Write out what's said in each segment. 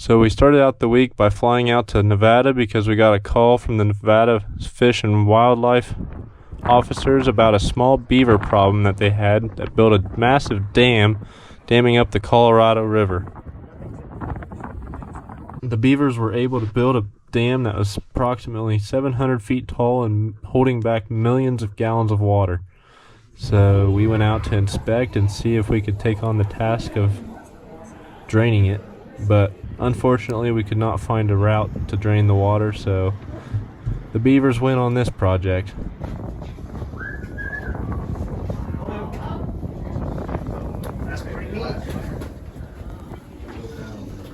So we started out the week by flying out to Nevada because we got a call from the Nevada Fish and Wildlife officers about a small beaver problem that they had that built a massive dam damming up the Colorado River. The beavers were able to build a dam that was approximately 700 feet tall and holding back millions of gallons of water. So we went out to inspect and see if we could take on the task of draining it, but unfortunately we could not find a route to drain the water, so the beavers went on this project.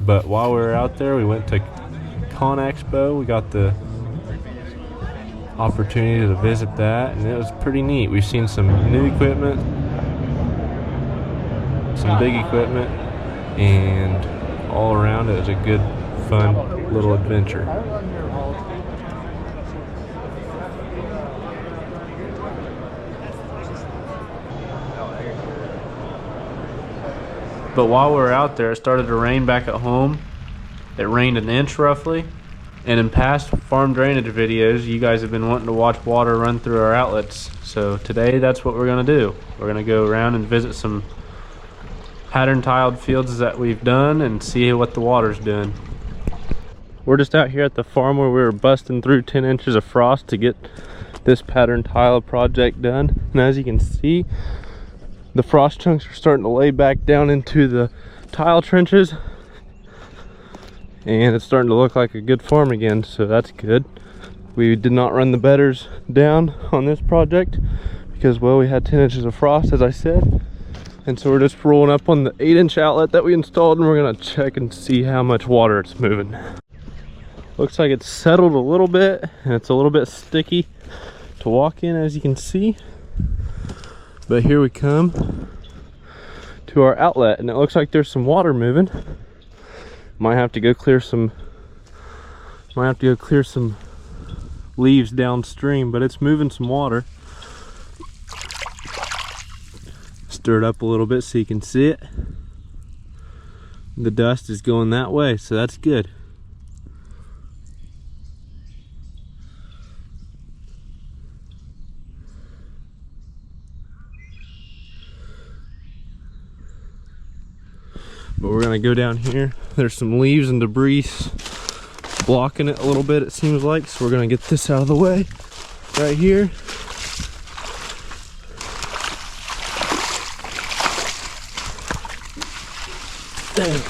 But while we were out there, we went to ConExpo. We got the opportunity to visit that, and it was pretty neat. We've seen some new equipment, some big equipment, and all around it was a good, fun little adventure. But while we were out there, it started to rain back at home. It rained an inch roughly. And in past farm drainage videos, you guys have been wanting to watch water run through our outlets. So today, that's what we're gonna do. We're gonna go around and visit some pattern tiled fields that we've done and see what the water's doing. We're just out here at the farm where we were busting through 10 inches of frost to get this pattern tile project done. And as you can see, the frost chunks are starting to lay back down into the tile trenches, and it's starting to look like a good farm again, so that's good. We did not run the bedders down on this project because, well, we had 10 inches of frost, as I said, and so we're just rolling up on the 8-inch outlet that we installed, and we're gonna check and see how much water it's moving. Looks like it's settled a little bit, and it's a little bit sticky to walk in, as you can see. But here we come to our outlet, and it looks like there's some water moving. Might have to go clear some leaves downstream, but it's moving some water. Stir it up a little bit so you can see it. The dust is going that way, so that's good. But we're gonna go down here. There's some leaves and debris blocking it a little bit, it seems like. So we're gonna get this out of the way right here. Dang.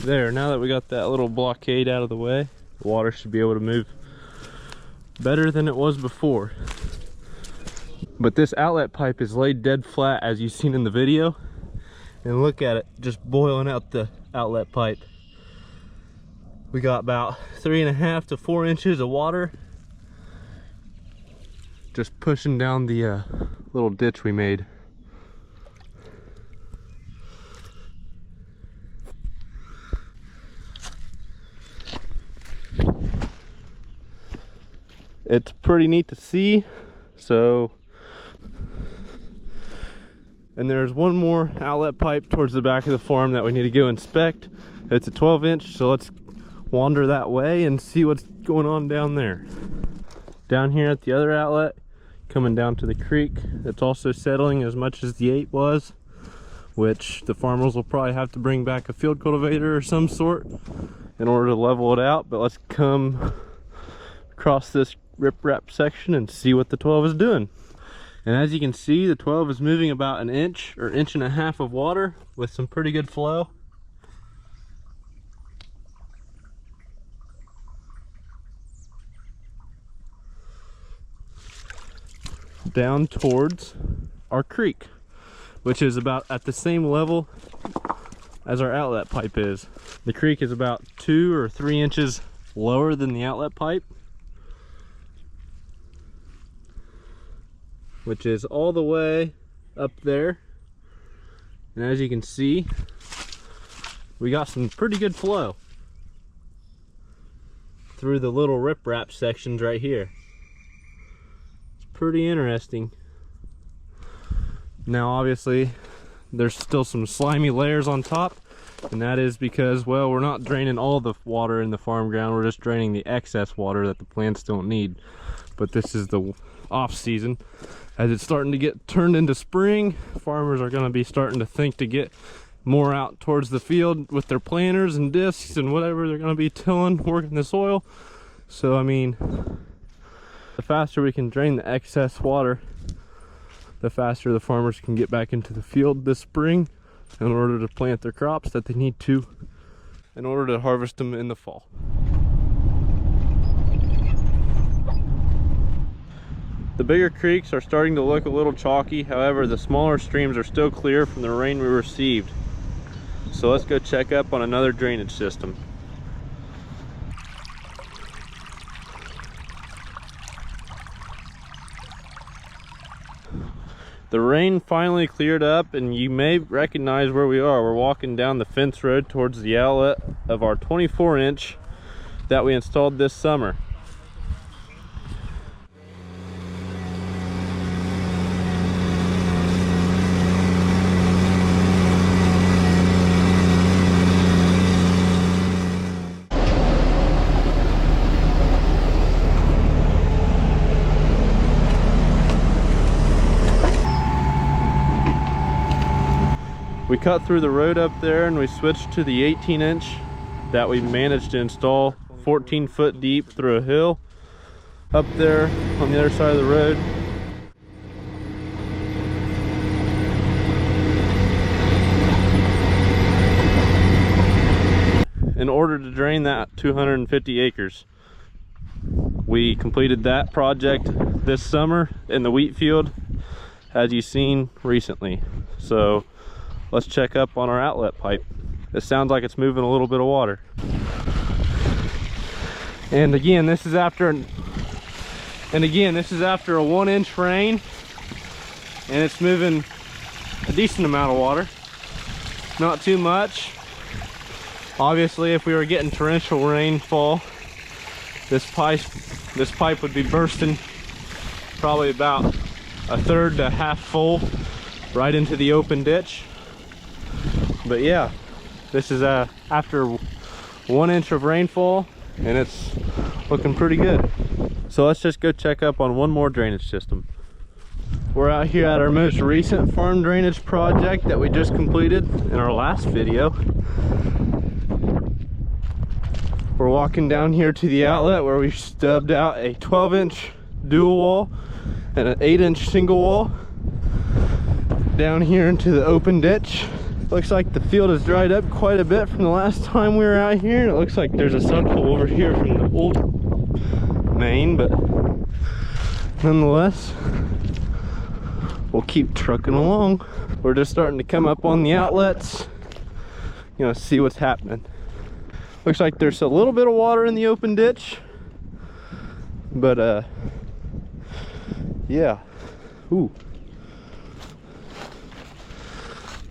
There, now that we got that little blockade out of the way, the water should be able to move better than it was before. But this outlet pipe is laid dead flat, as you've seen in the video, and look at it just boiling out the outlet pipe. We got about 3.5 to 4 inches of water just pushing down the little ditch we made. It's pretty neat to see. So, and there's one more outlet pipe towards the back of the farm that we need to go inspect. It's a 12-inch, so let's wander that way and see what's going on down there. Down here at the other outlet, coming down to the creek, it's also settling as much as the 8 was, which the farmers will probably have to bring back a field cultivator or some sort in order to level it out. But let's come across this rip-rap section and see what the 12 is doing. And as you can see, the 12 is moving about an inch or 1.5 inches of water with some pretty good flow. Down towards our creek, which is about at the same level as our outlet pipe is. The creek is about 2 or 3 inches lower than the outlet pipe, which is all the way up there. And as you can see, we got some pretty good flow through the little riprap sections right here. It's pretty interesting. Now obviously there's still some slimy layers on top, and that is because, well, we're not draining all the water in the farm ground, we're just draining the excess water that the plants don't need. But this is the off season. As it's starting to get turned into spring, farmers are going to be starting to think to get more out towards the field with their planters and discs and whatever they're going to be tilling, working the soil. So I mean, the faster we can drain the excess water, the faster the farmers can get back into the field this spring in order to plant their crops that they need to in order to harvest them in the fall. The bigger creeks are starting to look a little chalky, however the smaller streams are still clear from the rain we received. So let's go check up on another drainage system. The rain finally cleared up, and you may recognize where we are. We're walking down the fence road towards the outlet of our 24-inch that we installed this summer. We cut through the road up there and we switched to the 18-inch that we managed to install 14 foot deep through a hill up there on the other side of the road. In order to drain that 250 acres. We completed that project this summer in the wheat field, as you've seen recently. So let's check up on our outlet pipe. It sounds like it's moving a little bit of water. And again, this is after a 1-inch rain, and it's moving a decent amount of water. Not too much. Obviously, if we were getting torrential rainfall, this pipe would be bursting probably about a third to half full right into the open ditch. But yeah, this is after 1 inch of rainfall, and it's looking pretty good. So let's just go check up on one more drainage system. We're out here at our most recent farm drainage project that we just completed in our last video. We're walking down here to the outlet where we stubbed out a 12-inch dual wall and an 8-inch single wall down here into the open ditch. Looks like the field has dried up quite a bit from the last time we were out here, and it looks like there's a suck-hole over here from the old main, but nonetheless, we'll keep trucking along. We're just starting to come up on the outlets, you know, see what's happening. Looks like there's a little bit of water in the open ditch, but yeah. Ooh.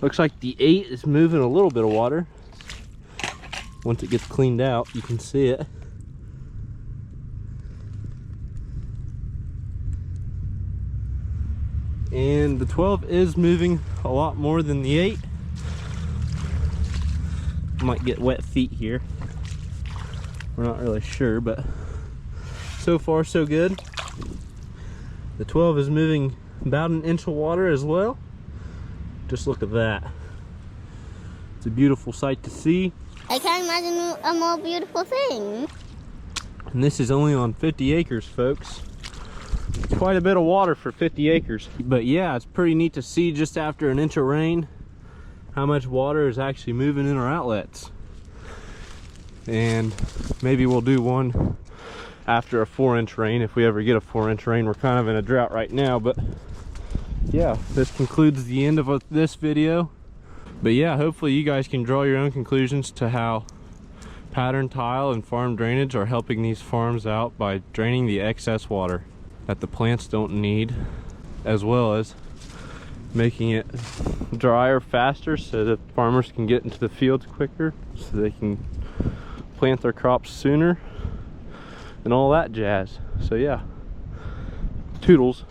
Looks like the 8 is moving a little bit of water. Once it gets cleaned out, you can see it. And the 12 is moving a lot more than the 8. Might get wet feet here. We're not really sure, but so far so good. The 12 is moving about an inch of water as well. Just look at that. It's a beautiful sight to see. I can't imagine a more beautiful thing. And this is only on 50 acres, folks. It's quite a bit of water for 50 acres. But yeah, it's pretty neat to see just after an inch of rain how much water is actually moving in our outlets. And maybe we'll do one after a 4-inch rain if we ever get a 4-inch rain. We're kind of in a drought right now, but yeah, this concludes the end of this video. But yeah, hopefully you guys can draw your own conclusions to how pattern tile and farm drainage are helping these farms out by draining the excess water that the plants don't need, as well as making it drier faster so that farmers can get into the fields quicker, so they can plant their crops sooner and all that jazz. So yeah, toodles.